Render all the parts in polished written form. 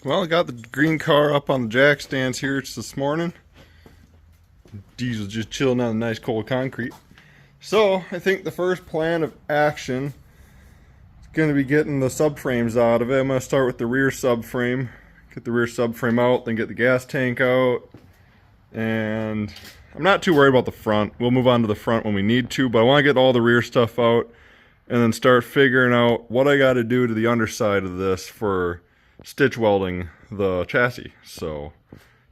Well, I got the green car up on the jack stands here this morning. Diesel just chilling on the nice cold concrete. So I think the first plan of action is going to be getting the subframes out of it. I'm going to start with the rear subframe. Get the rear subframe out, then get the gas tank out. And I'm not too worried about the front. We'll move on to the front when we need to, but I want to get all the rear stuff out and then start figuring out what I got to do to the underside of this for stitch welding the chassis. So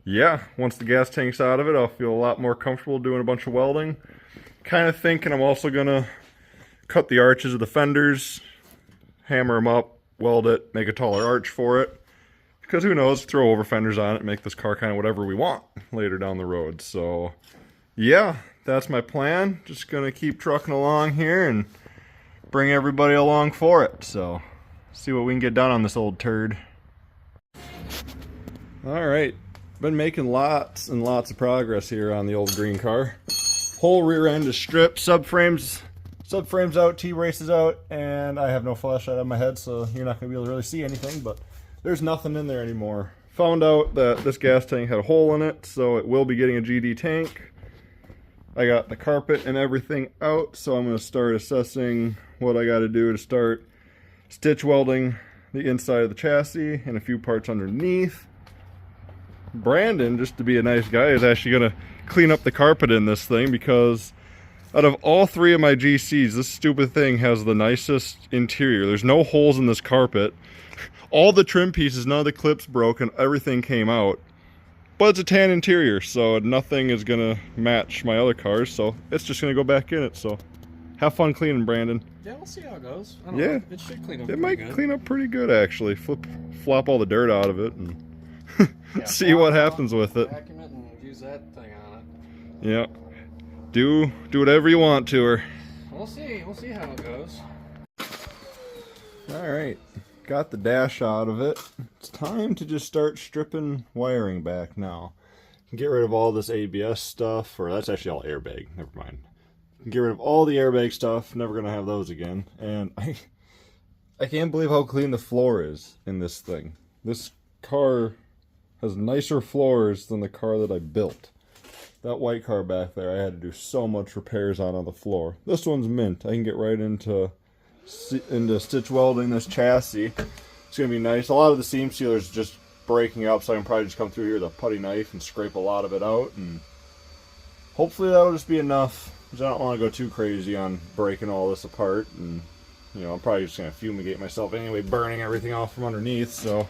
yeah, once the gas tank's out of it, I'll feel a lot more comfortable doing a bunch of welding. Kind of thinking I'm also gonna cut the arches of the fenders, hammer them up, weld it, make a taller arch for it, because who knows, throw over fenders on it, make this car kind of whatever we want later down the road. So yeah, that's my plan. Just gonna keep trucking along here and bring everybody along for it. So see what we can get done on this old turd. Alright, been making lots and lots of progress here on the old green car. Whole rear end is stripped, subframes out, T-braces out, and I have no flashlight on my head, so you're not going to be able to really see anything, but there's nothing in there anymore. Found out that this gas tank had a hole in it, so it will be getting a GD tank. I got the carpet and everything out, so I'm going to start assessing what I got to do to start stitch welding the inside of the chassis and a few parts underneath. Brandon, just to be a nice guy, is actually going to clean up the carpet in this thing, because out of all three of my GCs, this stupid thing has the nicest interior. There's no holes in this carpet. All the trim pieces, none of the clips broken, everything came out. But it's a tan interior, so nothing is going to match my other cars, so it's just going to go back in it. So have fun cleaning, Brandon. Yeah, we'll see how it goes. I don't know. It should clean up. It might clean up pretty good, actually. Flop all the dirt out of it and yeah, see what happens with it. Vacuum it and use that thing on it. Yeah. Do whatever you want to her. We'll see. We'll see how it goes. Alright. Got the dash out of it. It's time to just start stripping wiring back now. Get rid of all this ABS stuff, or that's actually all airbag. Never mind. Get rid of all the airbag stuff. Never gonna have those again. And I can't believe how clean the floor is in this thing. This car has nicer floors than the car that I built. That white car back there, I had to do so much repairs on the floor. This one's mint. I can get right into stitch welding this chassis. It's going to be nice. A lot of the seam sealers just breaking up, so I can probably just come through here with a putty knife and scrape a lot of it out. And hopefully that'll just be enough, because I don't want to go too crazy on breaking all this apart. And, you know, I'm probably just going to fumigate myself anyway, burning everything off from underneath. So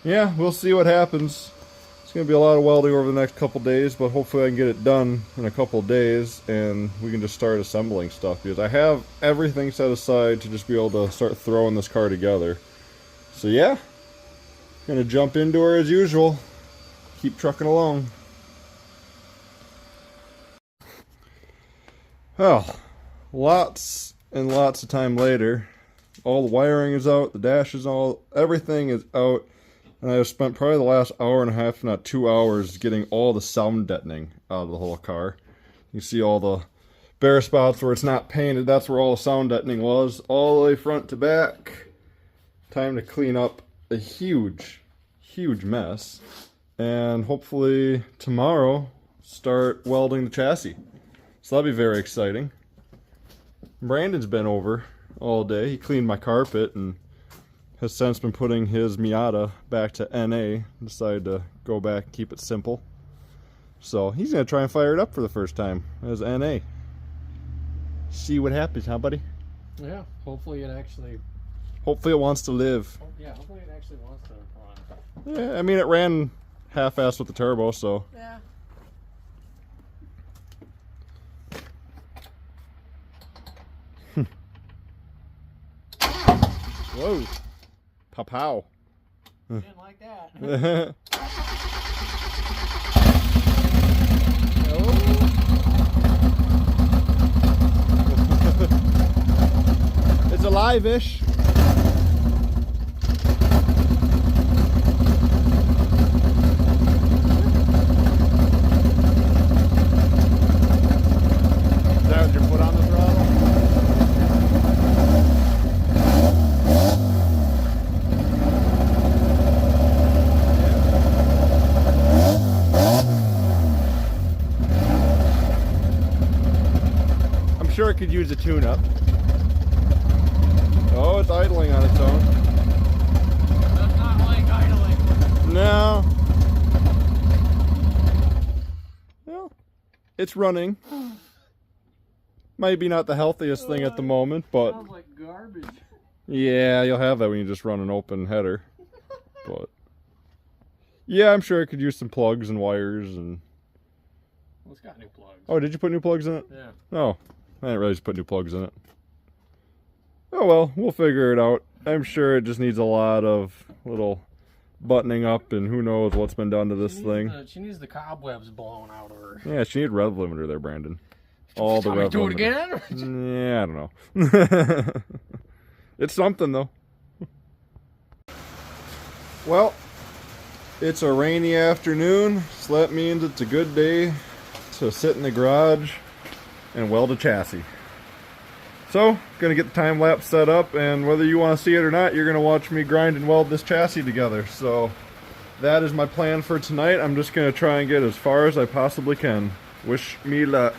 yeah, we'll see what happens. It's going to be a lot of welding over the next couple days, but hopefully I can get it done in a couple days and we can just start assembling stuff, because I have everything set aside to just be able to start throwing this car together. So yeah, going to jump into her as usual. Keep trucking along. Well, lots and lots of time later, all the wiring is out, the dash is all, everything is out. And I've spent probably the last hour and a half, if not 2 hours, getting all the sound deadening out of the whole car. You see all the bare spots where it's not painted. That's where all the sound deadening was, all the way front to back. Time to clean up a huge, huge mess. And hopefully tomorrow, start welding the chassis. So that'll be very exciting. Brandon's been over all day. He cleaned my carpet and has since been putting his Miata back to NA. Decided to go back and keep it simple. So he's going to try and fire it up for the first time as NA. See what happens, huh, buddy? Yeah, hopefully it actually... Hopefully it wants to live. Yeah, hopefully it actually wants to run. Yeah, I mean, it ran half-assed with the turbo, so... Yeah. Whoa. Pow-pow. Didn't like that. It's alive-ish. Is that with your foot on the throttle? could use a tune-up. Oh, it's idling on its own. Does not like idling. No. Well, it's running. Might be not the healthiest thing at the moment, but Sounds like garbage. yeah, you'll have that when you just run an open header. But yeah, I'm sure it could use some plugs and wires and. Well, it's got new plugs. Oh, did you put new plugs in it? Yeah. Oh, I didn't realize you put new plugs in it. Oh well, we'll figure it out. I'm sure it just needs a lot of little buttoning up, and who knows what's been done to this thing. She needs the cobwebs blown out of her. Yeah, she needs rev limiter there, Brandon. All the rev do limiter. it again? Yeah, I don't know. It's something though. Well, it's a rainy afternoon, so that means it's a good day to sit in the garage and weld a chassis. So, gonna get the time lapse set up, and whether you want to see it or not, you're gonna watch me grind and weld this chassis together. So, that is my plan for tonight. I'm just gonna try and get as far as I possibly can. Wish me luck.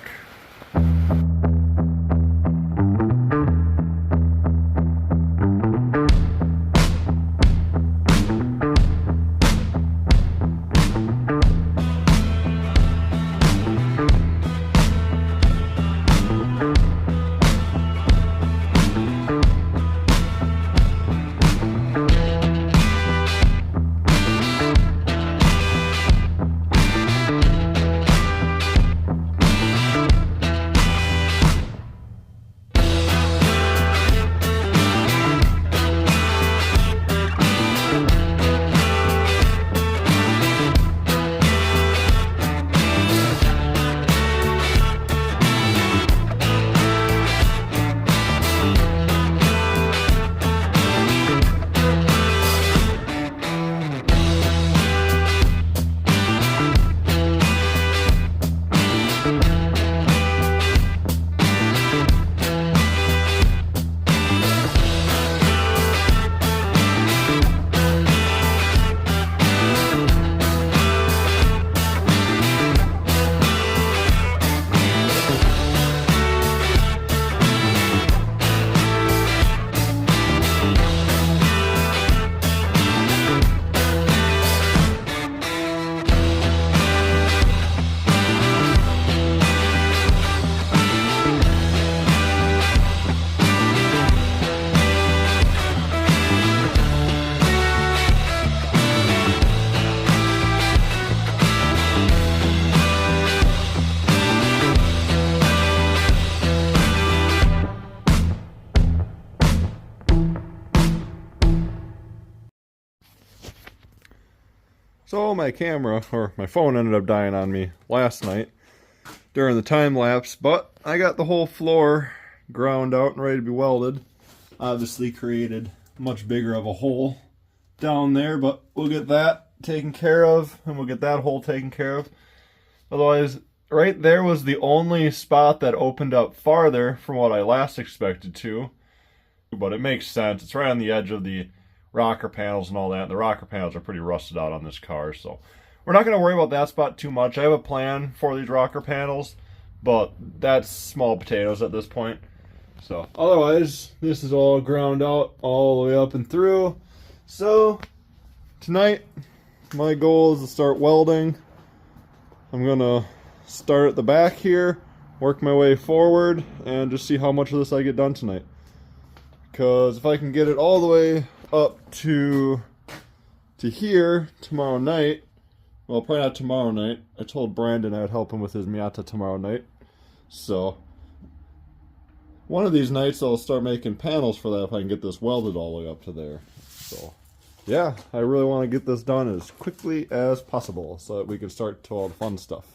So my camera, or my phone, ended up dying on me last night during the time lapse, but I got the whole floor ground out and ready to be welded. Obviously created much bigger of a hole down there, but we'll get that taken care of, and we'll get that hole taken care of. Otherwise, right there was the only spot that opened up farther from what I last expected to, but it makes sense. It's right on the edge of the rocker panels and all that. The rocker panels are pretty rusted out on this car, so we're not going to worry about that spot too much. I have a plan for these rocker panels, but that's small potatoes at this point. So otherwise, this is all ground out all the way up and through. So tonight, my goal is to start welding. I'm going to start at the back here, work my way forward, and just see how much of this I get done tonight. Because if I can get it all the way up to here tomorrow night, well, probably not tomorrow night. I told Brandon I'd help him with his Miata tomorrow night. So one of these nights I'll start making panels for that if I can get this welded all the way up to there. So yeah, I really want to get this done as quickly as possible so that we can start to all the fun stuff.